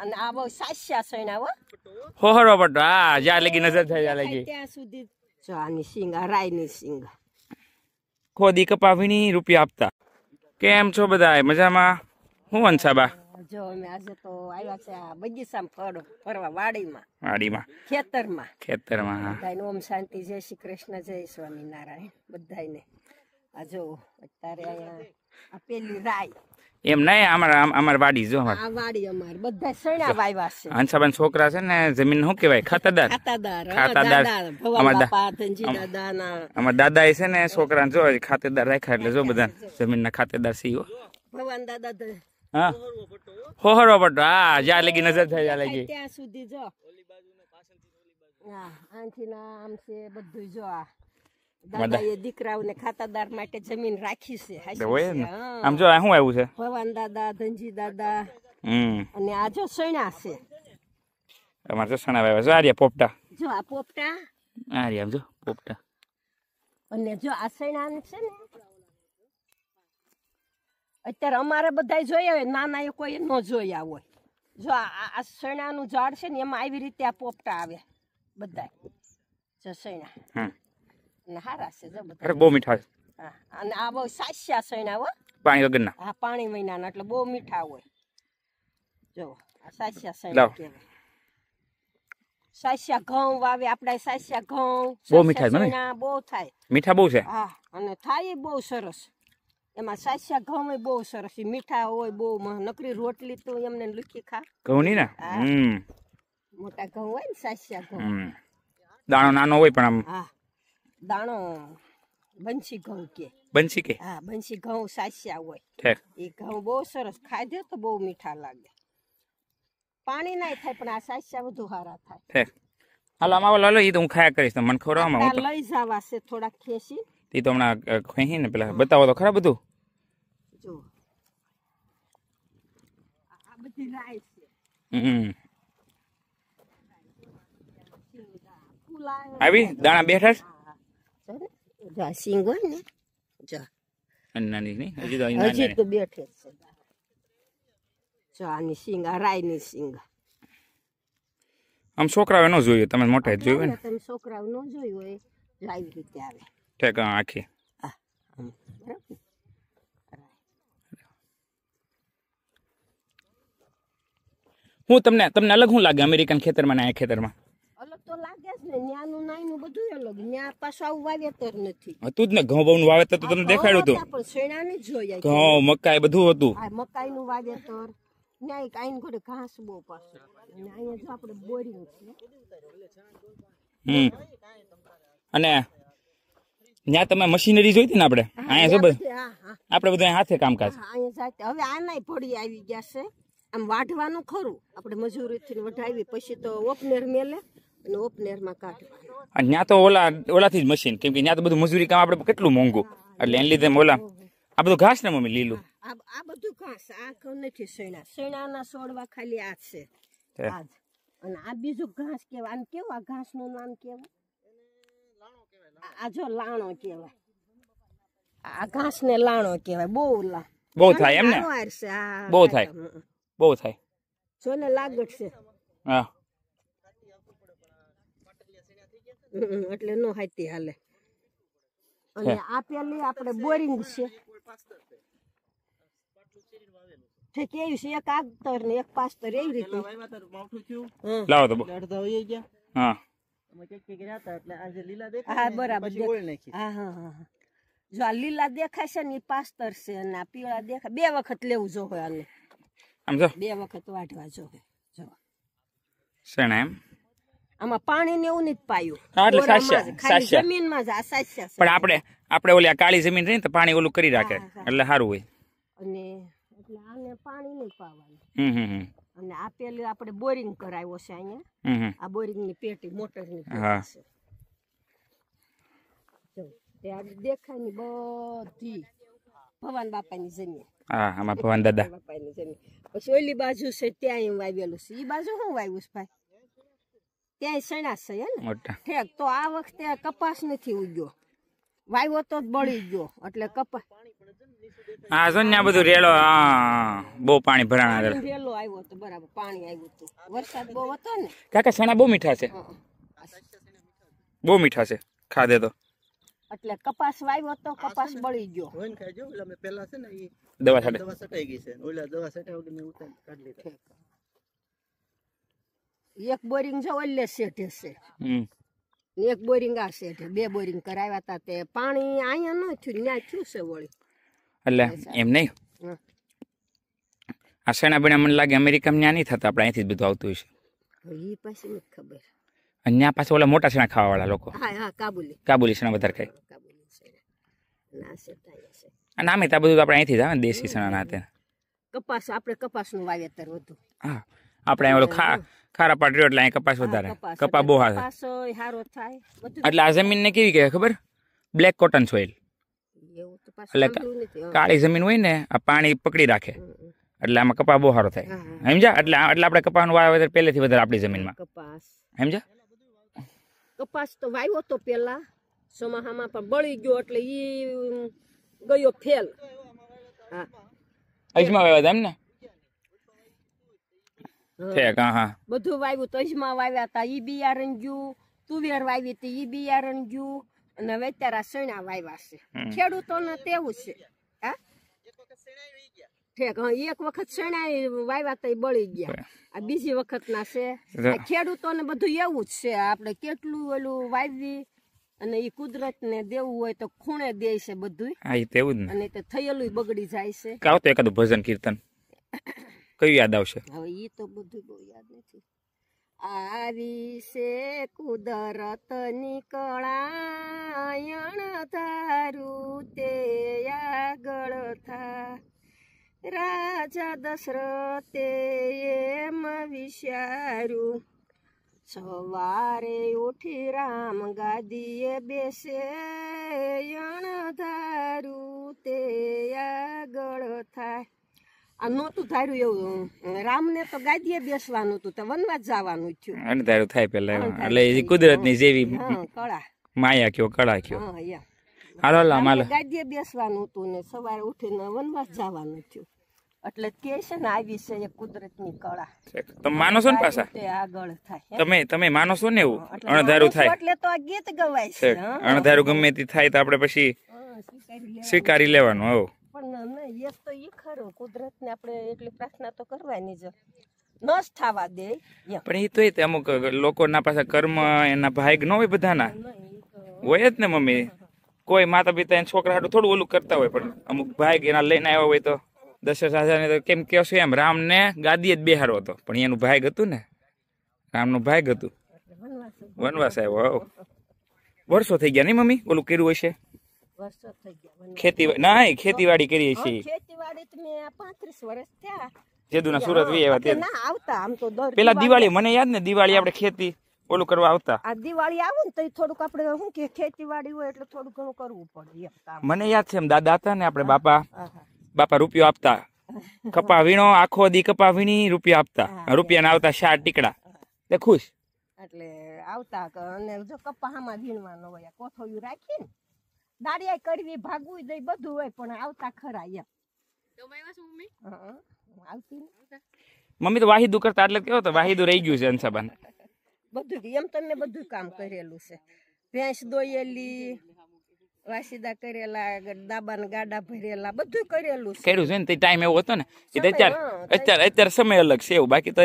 અને આ બહુ સાસ્યા સૈણા હો હરો પટો હા જ્યાં લગી નજર થાય ત્યાં લગી ત્યાં સુધી જો આની સિંગ આ રાયની સિંગ ખોદી કપાવીની રૂપિયા આપતા કેમ છો બધા મજામાં હું અંસાબા જો અમે આજે તો આવ્યા છે આ બગીચામાં ફરવા વાડીમાં ખેતરમાં હા બધાને ઓમ શાંતિ જય શ્રી કૃષ્ણ જય સ્વામિનારાયણ બધાને આ જો અત્યારે અહીંયા આ પેલી રાય એમ નહીં અમાર વાડી જો આ વાડી અમાર બધા સૈણા વાવ્યા છે હંસાબા છોકરા છે ને જમીન શું કહેવાય ખાતાદાર ભગવાન બાપા ધનજી દાદાના અમાર દાદા છે ને છોકરા જો ખાતેદાર રાખ્યા એટલે જો બધા જમીનના ખાતેદાર સીઓ ભગવાન દાદા હા હોહરો પટો હા જ્યાં લગી નજર થાય ત્યાં લગી ત્યાં સુધી જો હા આંથી ના આમ છે બધું જો આ દાદાએ દીકરાઓને ખાતાદાર માટે જમીન રાખી છે આમ જો શું આવ્યું છે ભગવાન દાદા ધનજી દાદા અને આ જો સૈણા છે અમારે તો સણા આવ્યા જો આર્યા પોપટા જો આ પોપટા આર્યા જો પોપટા અને જો આ સૈણા છે ને અત્યારે અમારે બધા જોયા હોય નાના એ કોઈ ન જોયા હોય જો આ સૈણાનું ઝાડ છે ને એમાં આવી રીતે આ પોપટા આવે બધા જો સૈણા હારા છે જો બધા બહુ મીઠા હા અને આ બહુ સાસ્યા સૈણા હો પાણી વગરના હા પાણી મહિનાના એટલે બહુ મીઠા હોય જો આ સાસ્યા સૈણા કહેવાય સાસ્યા ઘઉં વાવે આપણે સાસ્યા ઘઉં બહુ મીઠા સૈણા બહુ થાય મીઠા બહુ છે હા અને થાય બહુ સરસ એમાં સાસ્યા ઘઉં બહુ સરસ મીઠા હોય બહુ નકરી રોટલી તો એમને લુખી ખા ઘઉં ની ને મોટા ઘઉં હોય ને સાસ્યા ઘઉં દાણો નાનો હોય પણ આમ હા દાણો બંસી ઘઉં કે બંસી કે હા બંસી ઘઉં સાસ્યા હોય ઠીક એ ઘઉં બહુ સરસ ખાઈ દે તો બહુ મીઠા લાગે પાણી ના થાય પણ આ સાસ્યા બધું સારા થાય ઠીક હાલો આમાં લાલો એ તો હું ખાયા કરીશ મને ખવડાવવામાં લઈ જવા છે થોડાક ખેસી એ તો હમણાં ખઈ ને પેલા બતાવો તો ખરા બધું જો આ બધી રાય છે આવી દાણા બેઠા જો સિંગ હોય ને જો નાની નહીં હજી તો બેઠે છે જો આની સિંગ આ રાયની સિંગ આમ છોકરાઓ ન જોયું તમે મોટા જોયું ને તમે છોકરાઓ ન જોયું હોય આવી રીતે આવે ઠેક આખી હું તમને અલગ શું લાગે અમેરિકન ખેતરમાં ને આ ખેતરમાં અલગ તો લાગે જ ને ન્યાનું નાઈનું બધું અલગ ન્યા પાછું આવું વાવેતર નથી હતું જ ને ઘઉં બહુ નું વાવેતર તો તમને દેખાડ્યું હતું પણ શેણા ને જોયા ઘઉં મકાઈ બધું હતું આ મકાઈ નું વાવેતર ન્યાય કાઈ ઘોડે ઘાસ બહુ પાછું અહીંયા જો આપણે બોરિંગ છે અને ત્યાં તમે મશીનરી જોઈતી ને આપણે અહીંયા જો બધું આપણે બધું હાથે કામકાજ અહીંયા હવે આનાય પડી આવી ગયા છે આમ વાઢવાનું ખરું આપણે મજૂરીથી વઢાવી પછી તો ઓપનેર મેલે અને ઓપનેરમાં કાઢવાનું અને ત્યાં તો ઓલાથી જ મશીન કેમ કે ત્યાં તો બધું મજૂરી કામ આપણે કેટલું મોંઘું એટલે એને લીધે ઓલા આ બધું ઘાસ ને મમ્મી લીલું આ બધું ઘાસ આ નથી સૈણાના છોડવા ખાલી આ છે આજ અને આ બીજું ઘાસ કેવાય આમ કેવું આ ઘાસ નું નામ કેવાય આ જો લાણો કેવાય આ ઘાસ ને લાણો કેવાય બહુ થાય એમ ને બહુ થાય જો ને લાગત છે હા એટલે નો હાથી હાલે અને આ પેલી આપણે બોરિંગ છે ઠીક એવી છે એક આગતર ને એક પાસ્તર એવી રીતે લાવો તો હા હા બરાબર હા જો આ લીલા દેખાય છે ને એ પાસ્તર છે અને આ પીળા દેખાય બે વખત લેવું જોવે આને આમ જો બે વખત વાઢવા જોવે જો શેણા એમ આમાં પાણી ને એવું નથી પાયું જમીનમાં જ આ સાસ્યા પણ આપણે ઓલી કાળી જમીન રહી તો પાણી ઓલું કરી રાખે એટલે સારું હોય અને એટલે આને પાણી નહીં પાવાનું અને આ પેલી આપણે બોરિંગ કરાવ્યો છે અહીંયા આ બોરિંગ ની પેટી મોટર ની દેખાય ની બધી ભગવાન બાપા ની જમીન હા આમાં ભગવાન દાદા બાપા ની જમીન પછી ઓલી બાજુ છે ત્યાં વાવેલું છે એ બાજુ શું વાવ્યું છે ભાઈ ત્યાં સણા છે ને ઠેક તો આ વખતે કપાસ નથી ઉગ્યો વાવ્યો તો જ બળી ગયો એટલે કપાસ હા જો ને આ બધું રેલો હા બહુ પાણી ભરાણા રેલો આવ્યો તો બરાબર પાણી આવ્યું હતું વરસાદ બહુ હતો ને કાકા સણા બહુ મીઠા છે બહુ મીઠા છે ખાધે તો એટલે કપાસ વાવ્યો તો કપાસ બળી ગયો પેલા છે ને દવા સટાઈ ગઈ છે ઓલા દવા સટાઈ વગર મેં ઉતારી કાઢી લીધા એક બોરિંગ જો ઓલે શેઠે છે એક બોરિંગ આ શેઠે 2 બોરિંગ કરાવ્યા હતા તે પાણી અહીંયા ન થયું ન્યા થયું છે વળી એટલે એમ નહીં આ સણા બના મને લાગે અમેરિકામાં ન્યા નહીં થતા આપણે અહીંથી જ બધું આવતું હશે એ પાછી નથી ખબર અને ન્યા પાછા ઓલા મોટા સણા ખાવાવાળા લોકો હા હા કાબુલી સણા વધારે ખાય કાબુલી સણા ના શેઠાય છે અને આમે તો બધું આપણે અહીંથી જ આવે ને દેશી સણા ના તે કપાસ આપણે કપાસનું વાવેતર વધુ હા આપણે ઓલો ખારા પાટ રહ્યો એટલે અહીં કપાસ વધારે કપા બહુ હારે કપાસ સારો થાય એટલે આ જમીન ને કેવી કહેવાય ખબર બ્લેક કોટન સોઇલ એવું તો પાછું એટલે કાળી જમીન હોય ને આ પાણી પકડી રાખે એટલે આમાં કપા બહુ સારો થાય સમજ્યા એટલે આપણે કપાનું વાવેતર પહેલેથી વધારે આપણી જમીનમાં કપાસ સમજ્યા કપાસ તો વાવ્યો તો પેલા સોમાહામાં પણ બળી ગયો એટલે ઈ ગયો ફેલ હા અજમા વાવ્યા હતા એમ ને ઠીક હા બધું વાવ્યું તો અજમા વાવ્યા હતા ઈ બિયારણ ગયું તુવેર વાવી હતી ઈ બિયારણ ગયું અને હવે અત્યારે સણા વાવ્યા છે ખેડૂતોને તેવું છે હા ઠીક હા એક વખત સણા વાવ્યા તો બળી ગયા આ બીજી વખત ના છે ખેડૂતોને બધું એવું જ છે આપણે કેટલું ઓલું વાવી અને એ કુદરત ને દેવું હોય તો ખૂણે દે છે બધું હા એ તેવું જ ને અને તે થયેલું બગડી જાય છે કાવ તો એકાદું ભજન કીર્તન કયું યાદ આવશે હવે એ તો બધું બહુ યાદ નથી આવી છે કુદરત ની કળાયણ ધારું તે આગળ થા રાજા દશરથે એમ વિચાર્યું સવારે ઉઠી રામ ગાદીએ બેસે ધારું તે આગળ થાય આ નહોતું ધાર્યું એવું રામને તો ગાદીએ બેસવાનું હતું તો વનવાસ જવાનું થયું અણધારું થાય પેલા એટલે એ કુદરતની જેવી કળા માયા કયો કળા કયો હાલો ગાદીએ બેસવાનું હતું ને સવારે ઉઠીને વનવાસ જવાનું થયું એટલે કે છે ને આવી છે એ કુદરતની કળા તમે માનો છો ને પાછા આગળ થાય તમે માનો છો ને એવું અણધારું થાય એટલે તો આ ગીત ગવાય છે અણધારું ગમે તે થાય તો આપણે પછી સ્વીકારી લેવાનું આવું પણ એ તો એ ખરું કુદરત ને આપણે એટલી પ્રાર્થના તો કરવાની જ ન જ થવા દે પણ એ તો અમુક લોકોના પાછા કર્મ એના ભાગ ન હોય બધાના હોય જ ને મમ્મી કોઈ માતા પિતા એના છોકરા હાટું થોડું ઓલું કરતા હોય પણ અમુક ભાગ એના લઈને આવ્યા હોય તો દશરથ તો કેમ કહો છો એમ રામ ને ગાદીએ જ બેહારો હતો પણ એનું ભાગ હતું ને રામનું ભાગ હતું વનવાસ આવ્યો વર્ષો થઈ ગયા નહીં મમ્મી ઓલું કર્યું હશે ખેતીવાડી કરીએ છીએ ખેતીવાડી તો મેં 35 વર્ષ થયા જેદુના સુરત વી આવ્યા ના આવતા આમ તો પેલા દિવાળી મને યાદ ને દિવાળી આપણે ખેતી ઓલું કરવા આવતા આ દિવાળી આવે ને તો થોડુંક આપણે શું કે ખેતીવાડી હોય એટલે થોડું ઘણું કરવું પડે મને યાદ છે એમ દાદા હતા ને આપણે બાપા રૂપિયો આપતા કપા વીણો આખો દી કપા વીણી રૂપિયા આપતા રૂપિયા આવતા 4 ટીકડા તે ખુશ એટલે આવતા અને જો કપા હામાં વીણવાનો હોય કોથળિયું રાખીને દાડિયા કરવી ભાગવું દઈ બધું હોય પણ આવતા ખરા એમ મમ્મી તો વાહિદુ કરતા એટલે કેવો તો વાહિદુ રહી ગયું છે અંસાબાન બધું એમ તમે બધું કામ કરેલું છે ભેંસ દોયેલી વાસીદા કરેલા દાબાના ગાડા ભરેલા બધું કરેલું કર્યું છે ને તે ટાઈમ એવો હતો ને અત્યારે સમય અલગ છે એવું બાકી તો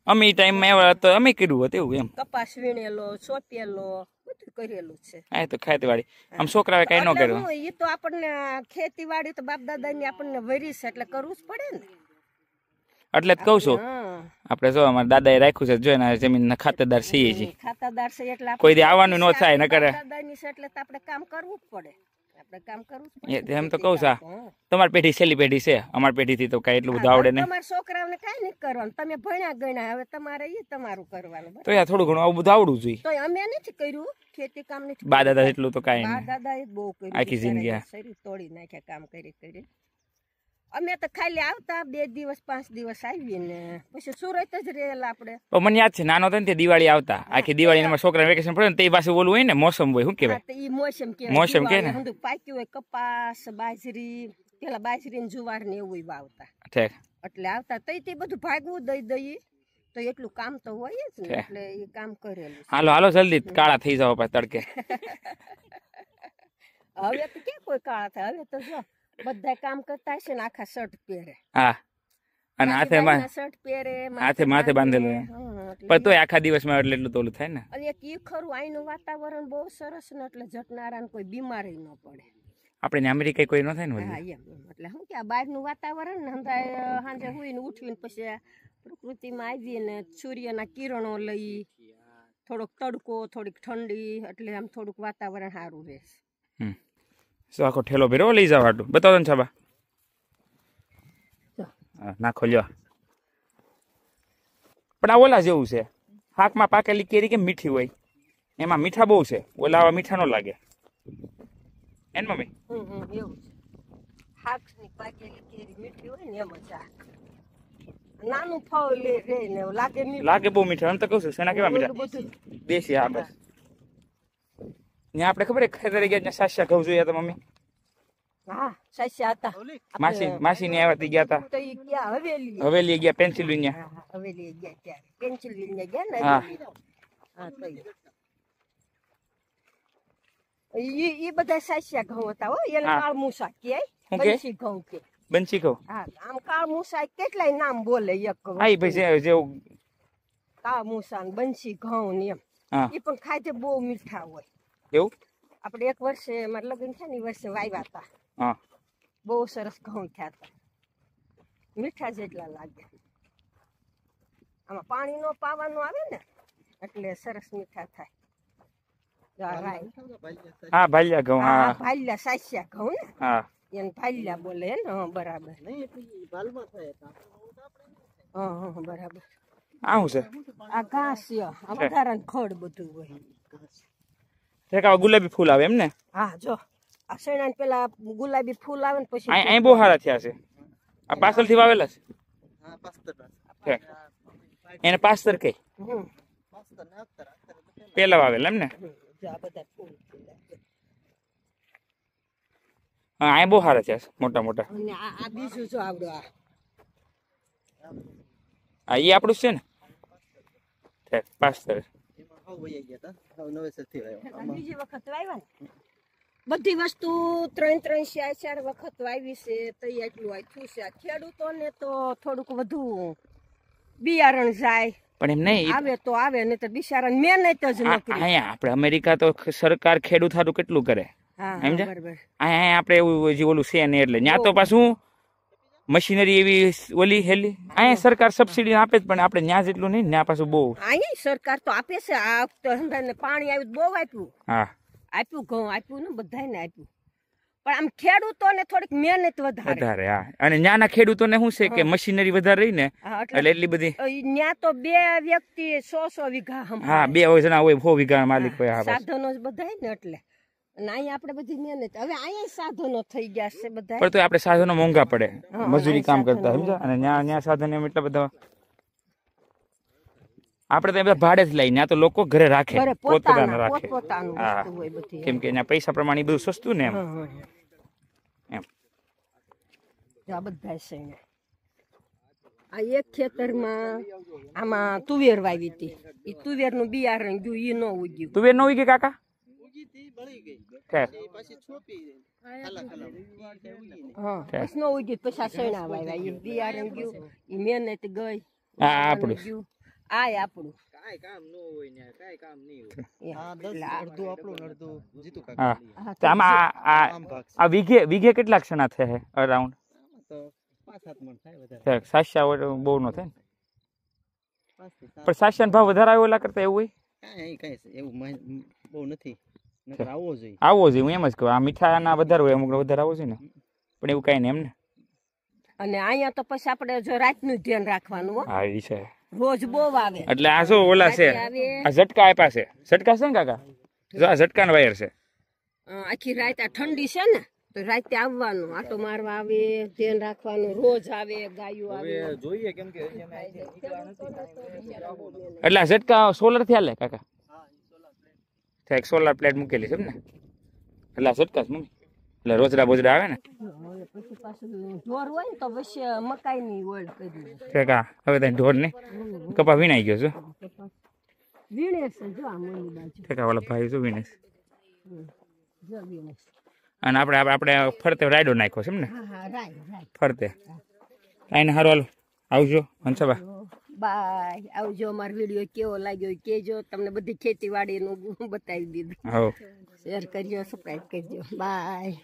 અમે ટાઈમમાં એવા તો અમે કર્યું હતું એવું એમ કપાસ વીણેલો સોંપેલો બધું કરેલું છે હા તો ખેતીવાડી આમ છોકરાએ કઈ ન કર્યું એ તો આપણને ખેતીવાડી તો બાપ દાદા ની આપણને વરી છે એટલે કરવું જ પડે ને એટલે જ કઉ છું આપણે જો અમારા દાદાએ રાખ્યું છે જોઈને જમીન ના ખાતેદાર છીએ છીએ ખાતેદાર છે એટલે કોઈ દી આવવાનું ન થાય ન કરે દાદાની છે એટલે આપણે કામ કરવું જ પડે આપણે કામ કરવું જ પડે એમ તો કહું છું તમારી પેઢી છેલ્લી પેઢી છે અમારી પેઢી થી તો કઈ એટલું બધું આવડે નહીં તમારા છોકરાઓને કઈ નહીં કરવાનું તમે ભણ્યા ગણ્યા હવે તમારે એ તમારું કરવાનું તો યાર થોડું ઘણું આવું બધું આવડવું જોઈએ તો અમે નથી કર્યું ખેતી કામ નથી બા દાદા એટલું તો કઈ બા દાદા એ બહુ કર્યું આખી જિંદગી શરીર તોડી નાખ્યા કામ કરી અમે તો ખાલી આવતા 2 દિવસ 5 દિવસ આવીને પછી સુરત જ રહેલા આપણે. મને યાદ છે નાનો હતો ને તે દિવાળી આવતા, આખી દિવાળી છોકરા વેકેશન પડે ને તે પાછું ઓલું હોય ને મોસમ હોય, શું કહેવાય? ઈ મોસમ કહેવાય. મોસમ કે ને બધું પાક્યું હોય, કપાસ, બાજરી, પેલા બાજરી ને જુવાર ને એવું વાવતા. ઠીક. એટલે આવતા તે બધું ભાગવું દઈ તો એટલું કામ તો હોય જ ને, એટલે એ કામ કરેલું. હાલો જલ્દી કાળા થઈ જાવ પાછા તડકે. હવે તો કે કોઈ કાળા થાય, હવે તો જો બધા કામ કરતા હશે ને આખા શર્ટ પહેરે. હા, અને શર્ટ પહેરે, હાથે માથે બાંધેલું, પણ તોય આખા દિવસમાં એટલે એટલું તોલું થાય ને. અને એક ઈ ખરું, અહીંનું વાતાવરણ બહુ સરસ ને એટલે જટનારાને કોઈ બીમારી ન પડે. આપણે અમેરિકા કોઈ ન થાય ને. હા એમ, એટલે શું કે આ બહારનું વાતાવરણ ને હમણાં સાંજે હુઈને ઉઠવીને પછી પ્રકૃતિમાં આવીને સૂર્યના કિરણો લઈ, થોડોક તડકો, થોડીક ઠંડી, એટલે આમ થોડુંક વાતાવરણ સારું રહેશે. આખો ઠેલો ભેરો લઈ જાવ હાટું બતાવો ને છાબા. નાખો લ્યો. પણ આ ઓલા જેવું છે, શાકમાં પાકેલી કેરી કેમ મીઠી હોય, એમાં મીઠા બહુ છે, ઓલા આવા મીઠા ન લાગે. એન મમ્મી? એવું છે. શાકની પાકેલી કેરી મીઠી હોય ને એમ જ નાનું ફળ રે ને લાગે નહીં, લાગે બહુ મીઠા. એમ તો કહું છું શેના કેવા મીઠા, દેશી. હા બસ. ત્યાં આપણે ખબર ખેતરે ગયા ત્યાં સાસ્યા ઘઉં જોયા હતા મમ્મી? હા સાસ્યા હતા. માસી ને આવ્યા ગયા હતા તો ઈ ગયા હવેલી ગયા, પેન્સિલ્વેનિયા. હવેલી ગયા ત્યારે પેન્સિલ્વેનિયા ગયા ને. હા તો ઈ બધા સાસ્યા ઘઉં હતા હો. એને કાળ મૂસા કે બંસી ઘઉં કે. બંસી ઘઉં. હા, આમ કાળ મૂસા કેટલાય નામ બોલે એક. હા ભાઈ જેવું કાળ મૂસા ને બંસી ઘઉં ને એમ. ઈ પણ ખાધે બહુ મીઠા હોય. એવું? આપણે એક વર્ષે મારા લગ્ન છે ને એ વર્ષે વાવ્યા હતા. હા, બહુ સરસ ઘઉં થયા હતા, મીઠા જેટલા લાગે. આમાં પાણી નો પાવાનું આવે ને એટલે સરસ મીઠા થાય. હા ભાલ્યા ઘઉં. હા ભાલ્યા સાસ્યા ઘઉં ને. હા, એને ભાલ્યા બોલે ને. હા બરાબર. હા બરાબર. આ શું છે? આ ઘાસ છે, આ વધારાનું ખડ બધું હોય. ગુલાબી ફૂલ આવે એમ ને? હા જો આ શેણા પેલા ગુલાબી ફૂલ આવે ને પછી અહીં બહુ સારા થયા છે. આ પાછળ થી વાવેલા છે. હા પાસ્તર. એને પાસ્તર કઈ પેલા વાવેલા એમ ને? આ બધા ફૂલ. હા અહીં બહુ સારા થયા છે, મોટા મોટા. અને આ બીજું જો આવડો આ એ આપણું છે ને પાસ્તર. બીજી વખત વાવ્યા ને બધી વસ્તુ 3 4 વખત વાવી છે તો એટલું આખ્યું છે. ખેડૂતોને તો થોડુંક વધુ બિયારણ જાય, પણ એમ નહીં આવે તો આવે, નહીં તો બિચારાને મહેનત જ ન કરી. અહીંયા આપણે અમેરિકા તો સરકાર ખેડૂત હારું કેટલું કરે, સમજે? અહીંયા આપણે એવું જે ઓલું છે ને એટલે ત્યાં તો પાછું મશીનરી એવી ઓલી હેલી. અહીંયા સરકાર સબસિડી આપે જ, પણ આપણે ત્યાં જેટલું નહીં, ત્યાં પાછું બહુ. અહીંયા સરકાર તો આપે છે. આ પાણી આવ્યું બહુ આપ્યું. હા આપ્યું, ઘઉં આપ્યું ને બધાને આપ્યું, પણ આમ ખેડૂતોને થોડીક મહેનત વધારે. હા, અને ત્યાંના ખેડૂતોને શું છે કે મશીનરી વધારે રહી ને એટલે એટલી બધી. ત્યાં તો 2 વ્યક્તિ 100 વીઘા. હા 2 જણા હોય, 100 વીઘા માલિક હોય. સાધનો જ બધા ને એટલે. અને અહીંયા આપણે બધી મહેનત. હવે અહીંયા સાધનો થઈ ગયા છે બધા, પણ તો આપણે સાધનો મોંઘા પડે, મજૂરી કામ કરતા, સમજા? અને ત્યાં સાધનો એમ એટલા બધા આપણે તો બધા ભાડે જ લઈને, આ તો લોકો ઘરે રાખે, પોતાના રાખે. કેમ કે ત્યાં પૈસા પ્રમાણે બધું સસ્તું ને એમ. આ બધા છે. આ એક ખેતરમાં આમાં તુવેર વાવી હતી, એ તુવેરનું બિયારણ ગયું, એ ન ઉગ્યું. તુવેર ન ઉગી કાકા? પછી ન ઉગ્યું, પછી સૈણા વાવ્યા, એ બિયારણ ગયું, એ મહેનત ગઈ. આપણું આપણું આ વીઘે કેટલા ક્ષણા થયા અરાઉન્ડ? 5-7 મણ. સાસ્યા બહુ નો થાય ને, પણ સાસ્યા ભાવ વધારે આવ્યો ઓલા કરતા એવું હોય? એવું બહુ નથી. આવવો જોઈએ, હું એમ જ કહું. આ મીઠાના વધારે હોય, અમુક વધારે આવો છે ને, પણ એવું કઈ નહીં એમ ને. અને અહીંયા તો પછી આપણે જો રાતનું ધ્યાન રાખવાનું. હા એ છે, રોજ બહુ આવે. એટલે આ શું ઓલા છે, આ ઝટકા આપ્યા છે. ઝટકા છે ને કાકા? જો આ ઝટકા વાયર છે. આખી રાત આ ઠંડી છે ને, તો રાતે આવવાનું, આટો મારવા આવે, ધ્યાન રાખવાનું, રોજ આવે, ગાયો આવે. જોઈએ કેમ કે એટલે આ ઝટકા સોલર થી હાલે કાકા? એક સોલર પ્લેટ મૂકેલી છે ને, એટલે આ ઝટકા મમ્મી, એટલે રોજડા બોજડા આવે ને. પછી પાછું ઢોર હોય ને તો પછી મકાઈ ની ઓળ કરી કાકા હવે ત્યાં ઢોર ને કપા વીણાઈ ગયો છું. વીણે છે જો આ મોની બાજુ. કાકા વાળા ભાઈ શું વીણે છે? જો વીણે છે. અને આપણે ફરતે રાયડો નાખ્યો છે ને? હા હા રાય ફરતે આઈને હારું હાલો આવજો હંસાબા. બાય, આવજો. અમારો વિડીયો કેવો લાગ્યો કેજો. તમને બધી ખેતીવાડીનું બતાવી દીધું. હા, શેર કરજો, સબસ્ક્રાઈબ કરજો. બાય.